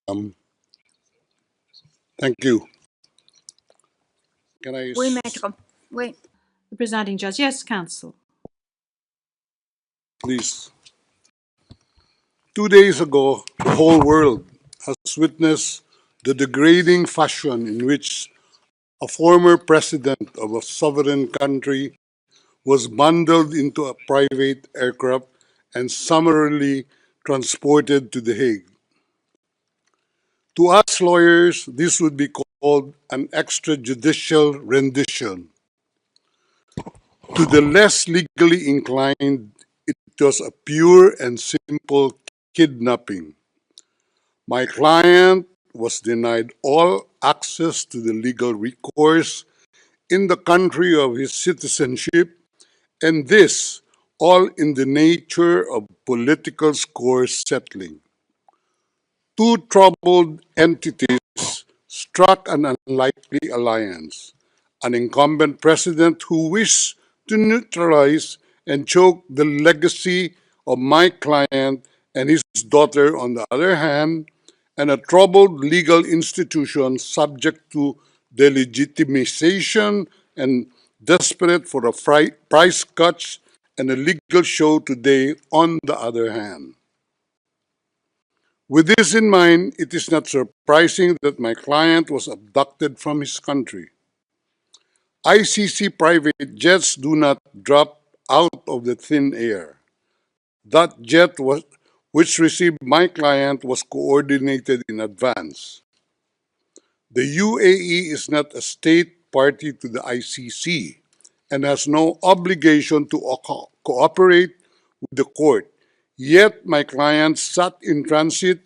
Um, Thank you. Can I, Oui, maître. Oui. The presiding judge. Yes, counsel. please? 2 days ago, the whole world has witnessed the degrading fashion in which a former president of a sovereign country was bundled into a private aircraft and summarily transported to The Hague. To us lawyers, this would be called an extrajudicial rendition. To the less legally inclined, it was a pure and simple kidnapping. My client was denied all access to the legal recourse in the country of his citizenship, and this all in the nature of political score settling. Two troubled entities struck an unlikely alliance. An incumbent president who wished to neutralize and choke the legacy of my client and his daughter on the other hand, and a troubled legal institution subject to delegitimization and desperate for a price cuts and a legal show today on the other hand. With this in mind, it is not surprising that my client was abducted from his country. ICC private jets do not drop out of the thin air. That jet which received my client was coordinated in advance. The UAE is not a state party to the ICC and has no obligation to cooperate with the court. Yet my client sat in transit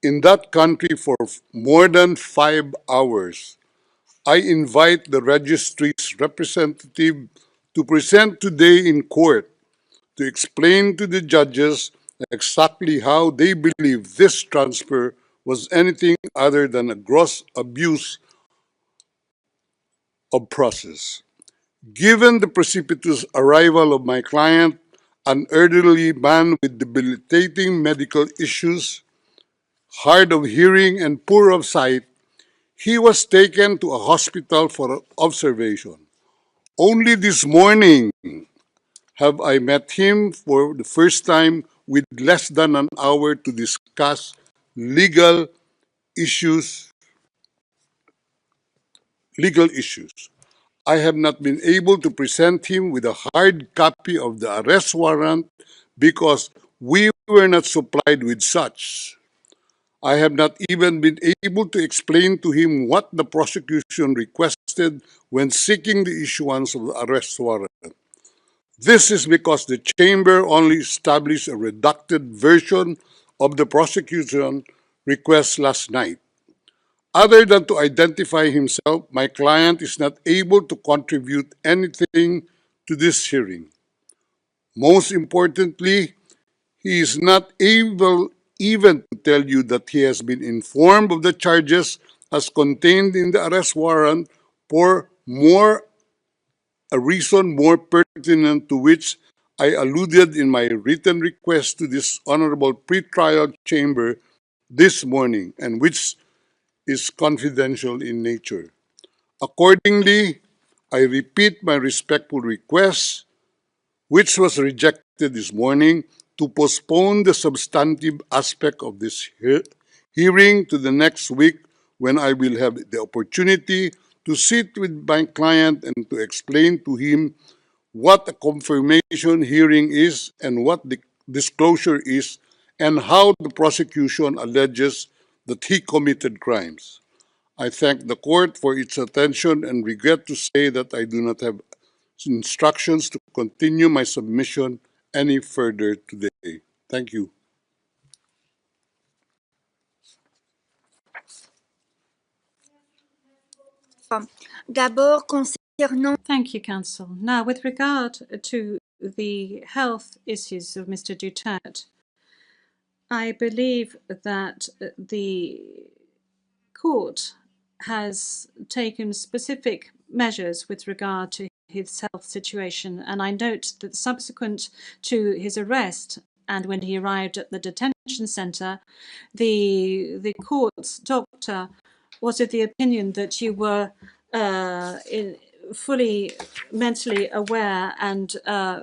in that country for more than 5 hours. I invite the registry's representative to present today in court to explain to the judges exactly how they believe this transfer was anything other than a gross abuse of process. Given the precipitous arrival of my client, an elderly man with debilitating medical issues, hard of hearing and poor of sight, he was taken to a hospital for observation. Only this morning have I met him for the first time with less than an hour to discuss legal issues. Legal issues. I have not been able to present him with a hard copy of the arrest warrant because we were not supplied with such. I have not even been able to explain to him what the prosecution requested when seeking the issuance of the arrest warrant. This is because the chamber only established a redacted version of the prosecution request last night. Other than to identify himself, my client is not able to contribute anything to this hearing. Most importantly, he is not able even to tell you that he has been informed of the charges as contained in the arrest warrant for a reason more pertinent to which I alluded in my written request to this honorable pretrial chamber this morning, and which is confidential in nature. Accordingly, I repeat my respectful request, which was rejected this morning, to postpone the substantive aspect of this hearing to the next week when I will have the opportunity to sit with my client and to explain to him what a confirmation hearing is and what the disclosure is and how the prosecution alleges that he committed crimes. I thank the court for its attention and regret to say that I do not have instructions to continue my submission any further today. Thank you. D'abord, concernant Thank you, counsel. Now, with regard to the health issues of Mr. Duterte, I believe that the court has taken specific measures with regard to his health situation, and I note that subsequent to his arrest and when he arrived at the detention centre, the court's doctor was of the opinion that you were fully mentally aware and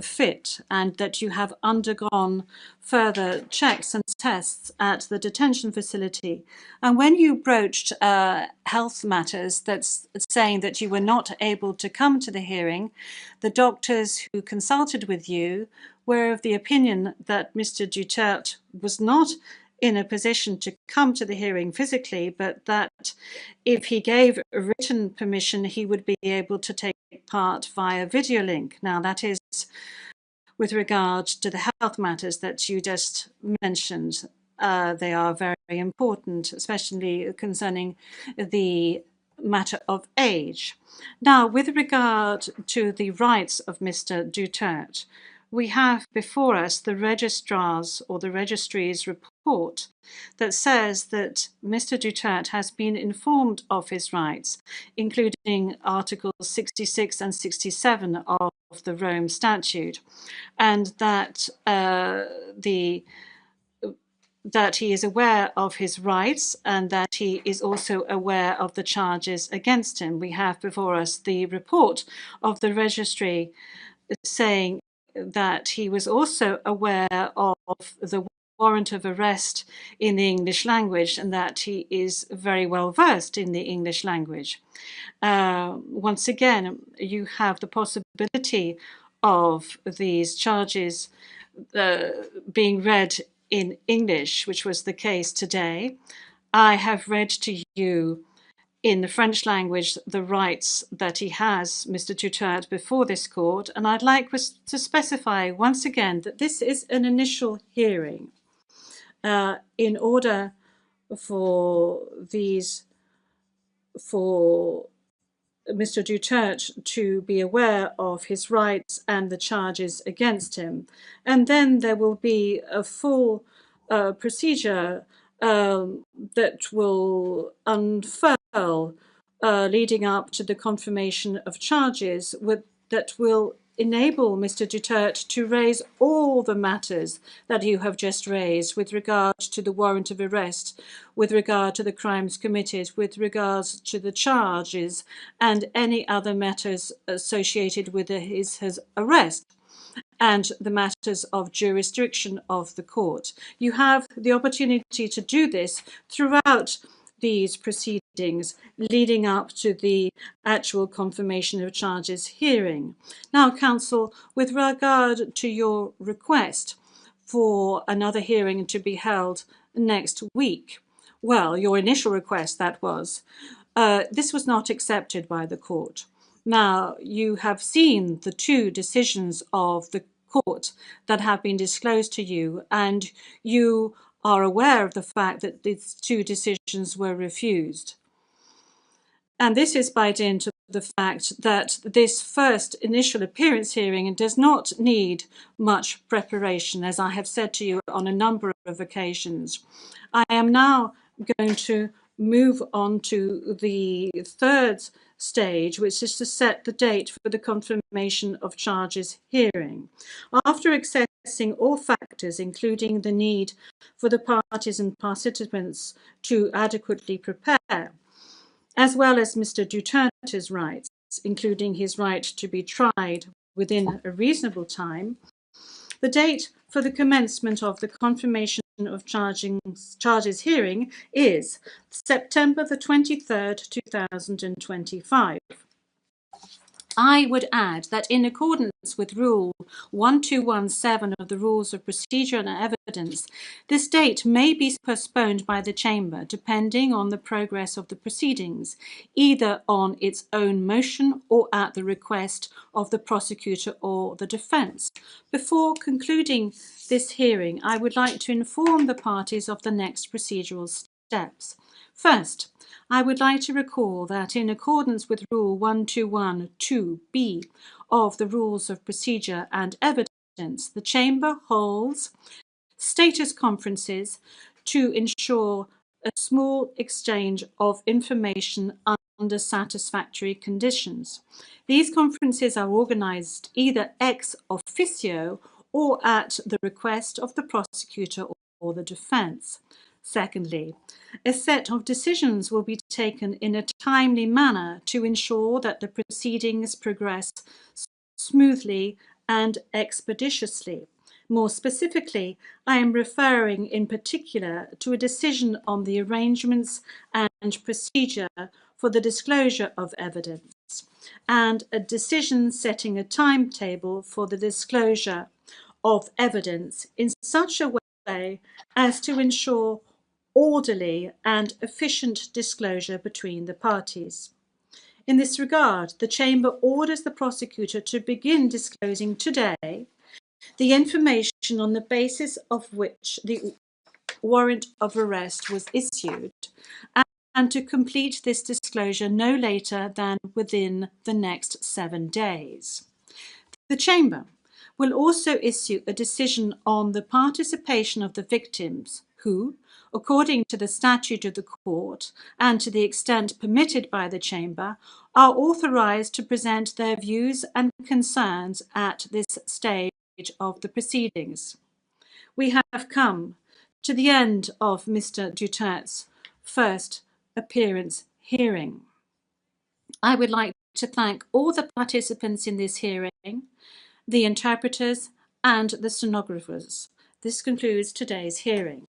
fit, and that you have undergone further checks and tests at the detention facility. And when you broached health matters, that's saying that you were not able to come to the hearing, the doctors who consulted with you were of the opinion that Mr. Duterte was not in a position to come to the hearing physically, but that if he gave written permission, he would be able to take part via video link. Now, that is with regard to the health matters that you just mentioned. They are very important, especially concerning the matter of age. Now, with regard to the rights of Mr. Duterte, we have before us the registrar's or the registry's report that says that Mr. Duterte has been informed of his rights, including Articles 66 and 67 of the Rome Statute, and that that he is aware of his rights and that he is also aware of the charges against him. We have before us the report of the registry saying that he was also aware of the warrant of arrest in the English language and that he is very well versed in the English language. Once again, you have the possibility of these charges being read in English, which was the case today. I have read to you in the French language the rights that he has, Mr. Duterte, before this court, and I'd like to specify once again that this is an initial hearing in order for Mr. Duterte to be aware of his rights and the charges against him. And then there will be a full procedure that will unfurl leading up to the confirmation of charges that will enable Mr. Duterte to raise all the matters that you have just raised with regard to the warrant of arrest, with regard to the crimes committed, with regards to the charges, and any other matters associated with his arrest, and the matters of jurisdiction of the court. You have the opportunity to do this throughout these proceedings leading up to the actual confirmation of charges hearing. Now, counsel, with regard to your request for another hearing to be held next week, well, your initial request, that was, this was not accepted by the court. Now, you have seen the two decisions of the court that have been disclosed to you, and you are aware of the fact that these two decisions were refused. And this is by dint of the fact that this first initial appearance hearing does not need much preparation, as I have said to you on a number of occasions. I am now going to move on to the third stage, which is to set the date for the confirmation of charges hearing. After assessing all factors, including the need for the parties and participants to adequately prepare, as well as Mr. Duterte's rights, including his right to be tried within a reasonable time, the date for the commencement of the confirmation of charges hearing is September the 23rd, 2025. I would add that in accordance with Rule 1217 of the Rules of Procedure and Evidence, this date may be postponed by the Chamber depending on the progress of the proceedings, either on its own motion or at the request of the prosecutor or the defence. Before concluding this hearing, I would like to inform the parties of the next procedural steps. First, I would like to recall that in accordance with Rule 1212B of the Rules of Procedure and Evidence, the Chamber holds status conferences to ensure a small exchange of information under satisfactory conditions. These conferences are organised either ex officio or at the request of the prosecutor or the defence. Secondly, a set of decisions will be taken in a timely manner to ensure that the proceedings progress smoothly and expeditiously. More specifically, I am referring in particular to a decision on the arrangements and procedure for the disclosure of evidence, and a decision setting a timetable for the disclosure of evidence in such a way as to ensure orderly and efficient disclosure between the parties. In this regard, the Chamber orders the prosecutor to begin disclosing today the information on the basis of which the warrant of arrest was issued, and to complete this disclosure no later than within the next 7 days. The Chamber will also issue a decision on the participation of the victims who, according to the statute of the court and to the extent permitted by the Chamber, are authorised to present their views and concerns at this stage of the proceedings. We have come to the end of Mr. Duterte's first appearance hearing. I would like to thank all the participants in this hearing, the interpreters and the stenographers. This concludes today's hearing.